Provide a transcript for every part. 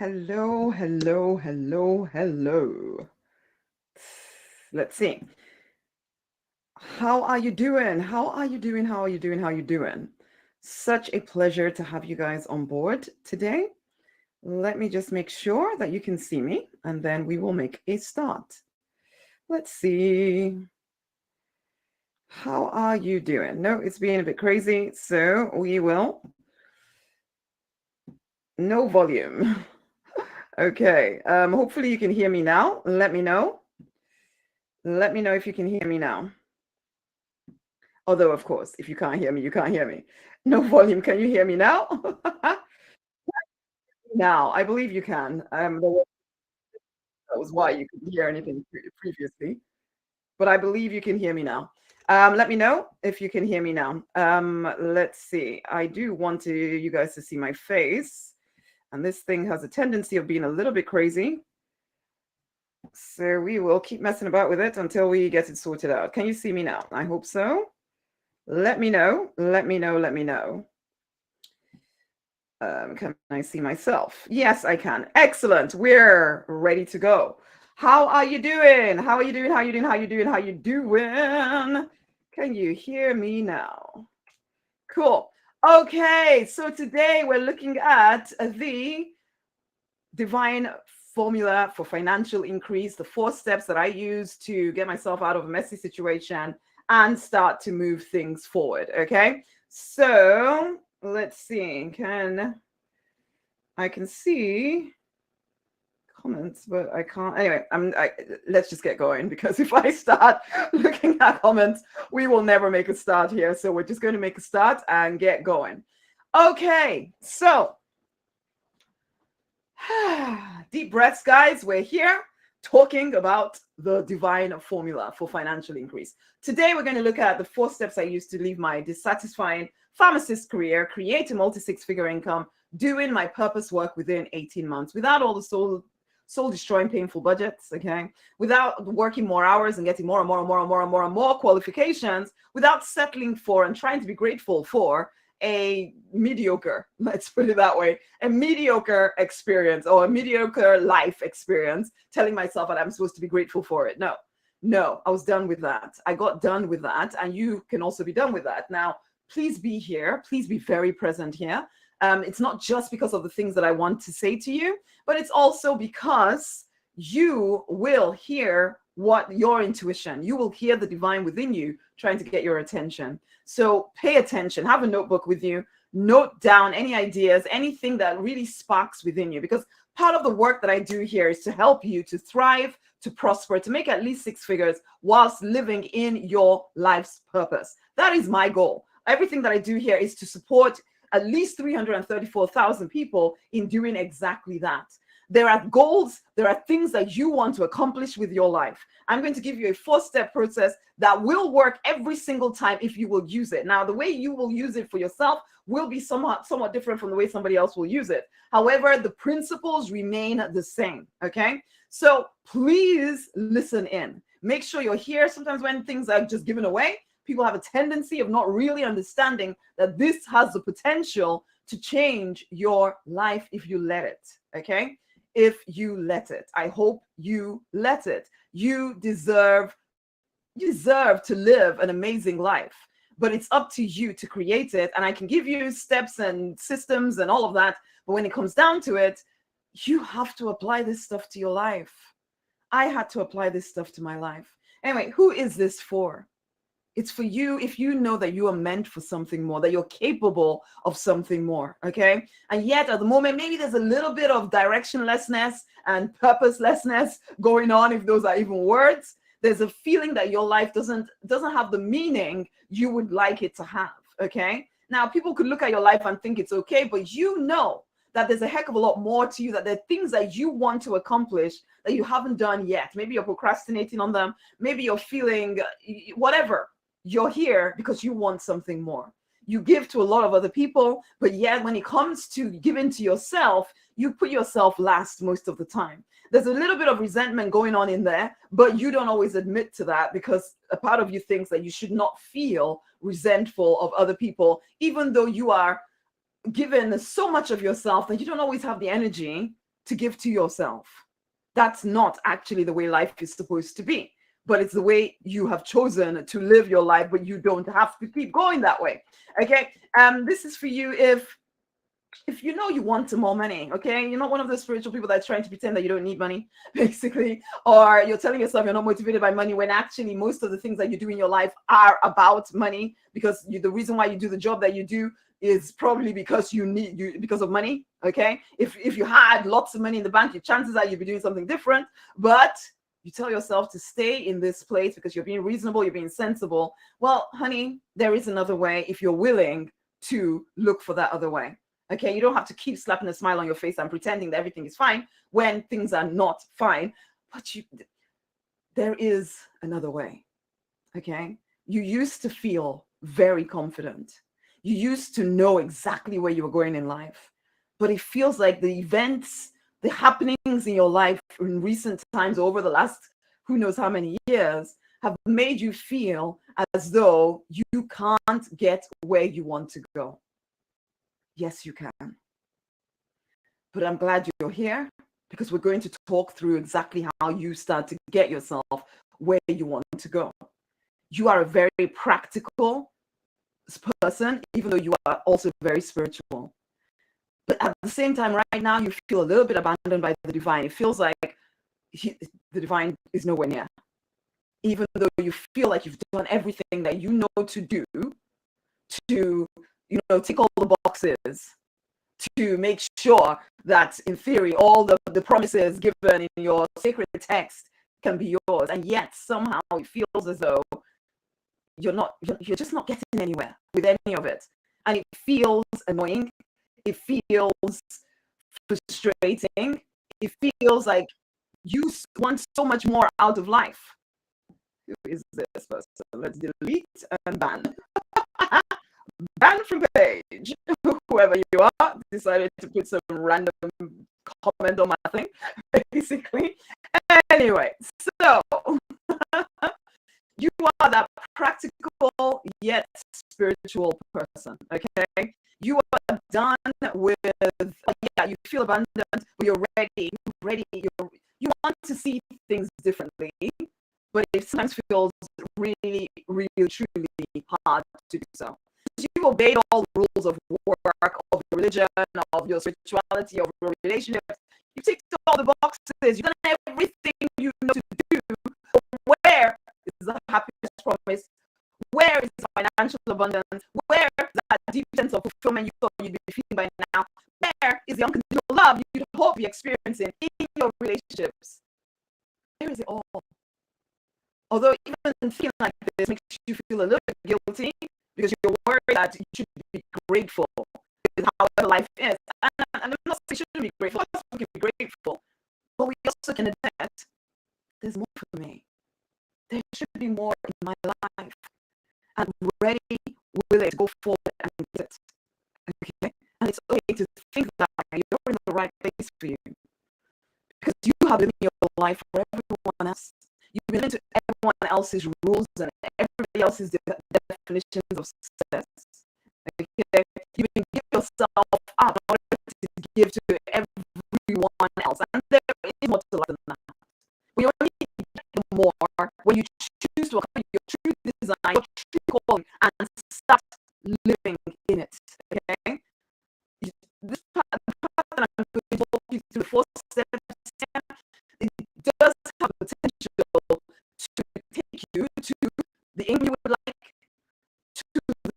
Hello, hello, hello, hello. Let's see. How are you doing? How are you doing? How are you doing? How are you doing? Such a pleasure to have you guys on board today. Let me just make sure that you can see me, and then we will make a start. Let's see. How are you doing? No, it's being a bit crazy, so we will. No volume. Okay. Hopefully you can hear me now. Let me know. Let me know if you can hear me now. Although, of course, if you can't hear me, you can't hear me. No volume. Can you hear me now? Now, I believe you can. That was why you couldn't hear anything previously. But I believe you can hear me now. Let me know if you can hear me now. Let's see. I do want you guys to see my face. And this thing has a tendency of being a little bit crazy. So we will keep messing about with it until we get it sorted out. Can you see me now? I hope so. Let me know. Let me know. Let me know. Can I see myself? Yes, I can. Excellent. We're ready to go. How are you doing? How are you doing? How are you doing? How are you doing? How are you doing? Can you hear me now? Cool. Okay, so today we're looking at the divine formula for financial increase, the 4 steps that I use to get myself out of a messy situation and start to move things forward. Okay, so let's see. I can see comments, but I can't. Anyway, let's just get going, because if I start looking at comments, we will never make a start here. So we're just going to make a start and get going. Okay, so deep breaths, guys. We're here talking about the divine formula for financial increase. Today, we're going to look at the 4 steps I used to leave my dissatisfying pharmacist career, create a multi-6-figure income, doing my purpose work within 18 months without all the soul destroying painful budgets, okay, without working more hours and getting more and more and more and more and more and more qualifications, without settling for and trying to be grateful for a mediocre, let's put it that way, a mediocre experience or a mediocre life experience, telling myself that I'm supposed to be grateful for it. No, I was done with that. I got done with that, and you can also be done with that. Now, please be here. Please be very present here. It's not just because of the things that I want to say to you, but it's also because you will hear what your intuition, you will hear the divine within you trying to get your attention. So pay attention, have a notebook with you, note down any ideas, anything that really sparks within you, because part of the work that I do here is to help you to thrive, to prosper, to make at least 6 figures whilst living in your life's purpose. That is my goal. Everything that I do here is to support at least 334,000 people in doing exactly that. There are goals, there are things that you want to accomplish with your life. I'm going to give you a 4-step process that will work every single time if you will use it. Now, the way you will use it for yourself will be somewhat different from the way somebody else will use it. However, the principles remain the same, okay? So please listen in. Make sure you're here. Sometimes when things are just given away, people have a tendency of not really understanding that this has the potential to change your life if you let it, okay? If you let it. I hope you let it. You deserve to live an amazing life, but it's up to you to create it. And I can give you steps and systems and all of that, but when it comes down to it, you have to apply this stuff to your life. I had to apply this stuff to my life. Anyway, who is this for? It's for you if you know that you are meant for something more, that you're capable of something more, okay? And yet at the moment, maybe there's a little bit of directionlessness and purposelessness going on, if those are even words. There's a feeling that your life doesn't have the meaning you would like it to have, okay? Now, people could look at your life and think it's okay, but you know that there's a heck of a lot more to you, that there are things that you want to accomplish that you haven't done yet. Maybe you're procrastinating on them. Maybe you're feeling whatever. You're here because you want something more. You give to a lot of other people, but yet when it comes to giving to yourself, you put yourself last most of the time. There's a little bit of resentment going on in there, but you don't always admit to that because a part of you thinks that you should not feel resentful of other people, even though you are given so much of yourself that you don't always have the energy to give to yourself. That's not actually the way life is supposed to be, but it's the way you have chosen to live your life, but you don't have to keep going that way. Okay. This is for you if you know you want more money. Okay, you're not one of those spiritual people that's trying to pretend that you don't need money, basically, or you're telling yourself you're not motivated by money when actually most of the things that you do in your life are about money, because the reason why you do the job that you do is probably because because of money. Okay, if you had lots of money in the bank, your chances are you'd be doing something different, but you tell yourself to stay in this place because you're being reasonable, you're being sensible. Well, honey, there is another way if you're willing to look for that other way. Okay, you don't have to keep slapping a smile on your face and pretending that everything is fine when things are not fine. But there is another way. Okay, you used to feel very confident. You used to know exactly where you were going in life. But it feels like the events, the happenings in your life in recent times over the last who knows how many years have made you feel as though you can't get where you want to go. Yes, you can. But I'm glad you're here because we're going to talk through exactly how you start to get yourself where you want to go. You are a very practical person, even though you are also very spiritual. But at the same time, right now, you feel a little bit abandoned by the divine. It feels like the divine is nowhere near. Even though you feel like you've done everything that you know to do to, tick all the boxes, to make sure that in theory all the promises given in your sacred text can be yours, and yet somehow it feels as though you're just not getting anywhere with any of it, and it feels annoying, it feels frustrating, it feels like you want so much more out of life. Who is this person? Let's delete and ban. Ban from page. Whoever you are decided to put some random comment on my thing, basically. Anyway, so you are that practical yet spiritual person. Okay, you are done with. You feel abandoned, but you're ready. You want to see things differently, but it sometimes feels really, really, truly hard to do so. You obeyed all the rules of work, of religion, of your spirituality, of your relationships. You ticked all the boxes. You've done everything you know to do. But where is the happiness promise? Where is the financial abundance? Where is that deep sense of fulfillment you thought you'd be feeling by now? Where is the unconditional love you'd hope you're experiencing in your relationships? Where is it all? Although even feeling like this makes you feel a little bit guilty because you're worried that you should be grateful with however life is. And I'm not saying you shouldn't be grateful. Of course we can be grateful. But we also can admit there's more for me. There should be more in my life. I'm ready, willing to go forward and get it. Okay? And it's okay to think that you're in the right place for you. Because you have lived your life for everyone else. You've been into everyone else's rules and everybody else's definitions of success. Okay? You can give yourself up in order to give to everyone else. And there is more to life than that. When you only get more, when you choose to accomplish your true design, your true calling, and start living in it. Okay? This part that I'm going to walk you through the 4 steps, it does have potential to take you to the income you would like, to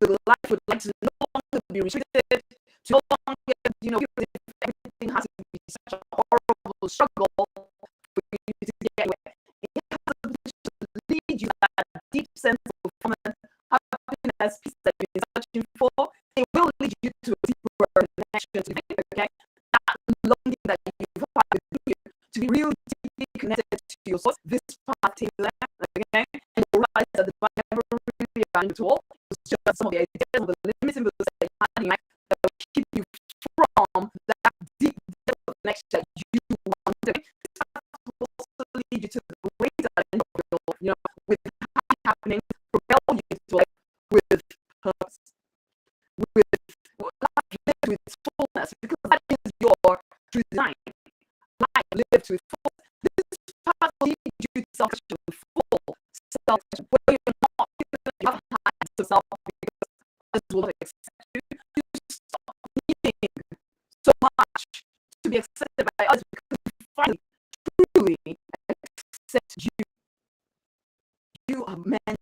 the life you would like, to no longer be restricted, to no longer, feel as if everything has to be such a horrible struggle for you to get away. It has the potential to lead you to that deep sense of fulfillment, happiness, peace that you've been searching for. It will lead you to a deeper connection to it, okay? That longing that you've had within you to be real deeply connected to your source, this particular, okay? And you realize that the divine never really abandoned you at all. It was just some of the ideas, some of the limiting beliefs that you had in life that will keep you from that deep connection that you want to. This will also lead you to the greater end of your life, with happy happening, propel you to life with purpose, with life lived with its fullness, because that is your true design. live to its fullest. This path will lead you to self-expression, full self-expression, where you're not feeling you have time to self because others will not accept you. You stop needing so much to be accepted by others because you finally truly accept you. You are meant